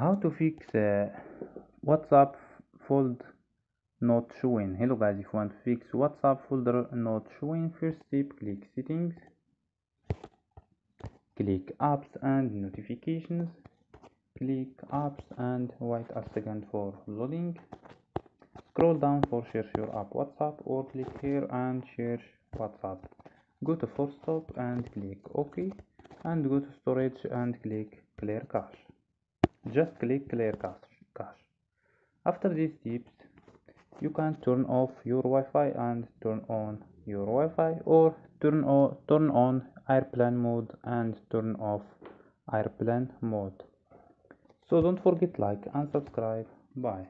How to fix WhatsApp fold not showing. Hello guys, if you want to fix WhatsApp folder not showing, first step, click settings, click apps and notifications, click apps and wait a second for loading. Scroll down for search your app WhatsApp, or click here and search WhatsApp. Go to force stop and click OK, and go to storage and click clear cache. Just click clear cache. After these steps, you can turn off your Wi-Fi and turn on your Wi-Fi, or turn on airplane mode and turn off airplane mode. So don't forget like and subscribe. Bye.